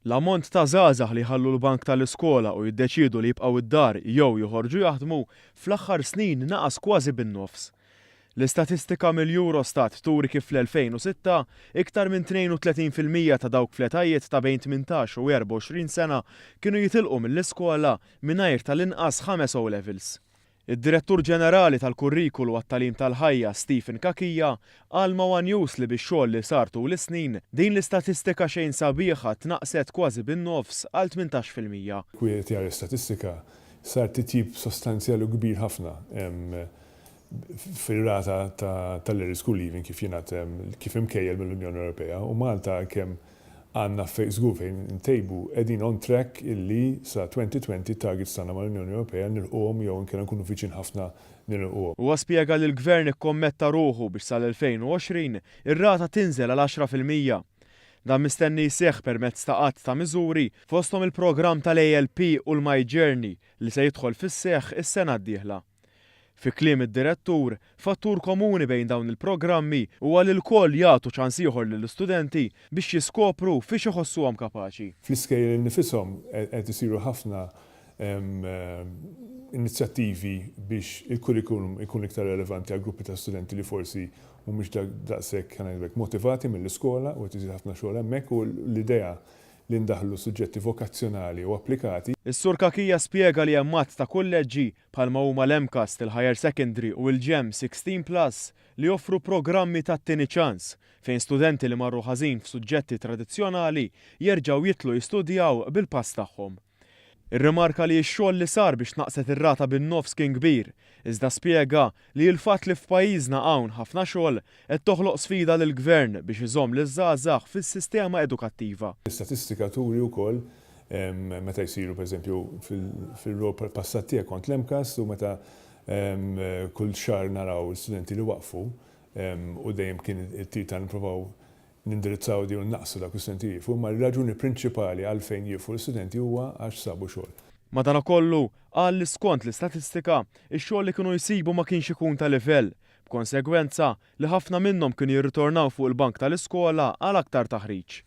L-ammont ta' żgħażagħ li ħallu l-bank tal-iskola u jiddeċiedu li jibqgħu id-dar jew joħorġu jaħdmu fl-aħħar snin naqas kważi bin-nofs. L-istatistika mill-Eurostat turi kif fl-2006 iktar minn 32% ta' dawk fl-etajiet ta' bejn 18 u 24 sena kienu jitilqu mill-iskola mingħajr tal-inqas 5 O-levels. Id-Direttur Ġenerali tal-Kurrikulu għat-Tagħlim tal-Ħajja Stephen Kakija qal ma' One News li bix-xogħol li sar tul is-snin din l-istatistika xejn sabiħa tnaqset kważi bin-nofs għal 18%. Kwiet jara statistika sar titjib sostanzjali kbir ħafna fir-rata tal-early school leaving kif imkejjel mill-Unjoni Ewropea u Malta kemm għandna żgur fejn ntejbu qegħdin on track illi sa 2020 targets tagħna mal-Unjoni Ewropea nilqhom jew inkella nkunu viċin ħafna nilqhom. Huwa spjega li l-Gvern ikkommetta ruħu biex sal-2020 ir-rata tinżel għal 10%. Dan mistenni jseħħ permezz ta' qatt ta' miżuri fosthom il-programm tal-ALP u l-My Journey li se jidħol fis-seħħ is-sena d-dieħla. Fi kliem id-direttur, fattur komuni bejn dawn il-programmi huwa li l-koll jagħtu ċans ieħor lill-istudenti biex jiskopru fiex iħossuhom kapaċi. Fl-iskejjel nifishom qed isiru ħafna inizjattivi biex il-kurrikulum ikun iktar relevanti għal gruppi ta' studenti li forsi mhumiex daqshekk motivati mill-iskola u qed isir ħafna xogħol hemmhekk u l-idea li ndaħlu suġġetti vokazzjonali u applikati. Is-Sur Kakija spjega li hemm ta' kolleġġi bħalma huma l-MCAST, il-Higher Secondary u l-GEM 16+ li joffru programmi ta' tieni ċans fejn studenti li marru ħażin f'suġġetti tradizzjonali jerġgħu jitlu jistudjaw bil-pass tagħhom. Irrimarka li x-xogħol li sar biex naqset ir-rata bin-nofs kien kbir, iżda spjega li l-fatt li f'pajjiżna hawn ħafna xogħol qed toħloq sfida lill-Gvern biex iżomm liż-żgħażagħ fis-sistema edukattiva. L-istatistika turi wkoll meta jsiru pereżempju fil-rol passat tiegħek kont l-MCAS u meta kull xahar naraw l-studenti li waqfu u dejjem kien it-tir ta' nippruvaw nindirizzaw di u naqsu dak l-studenti jifu, ma l-raġuni prinċipali għalfejn jifu l-studenti huwa għax sabu xogħol. Madankollu qal li skont l-istatistika ix-xogħol li kienu jsibu ma kienx ikun ta' livell, b'konsegwenza li ħafna minnhom kienu jirritornaw fuq il-bank tal-iskola għal aktar taħriġ.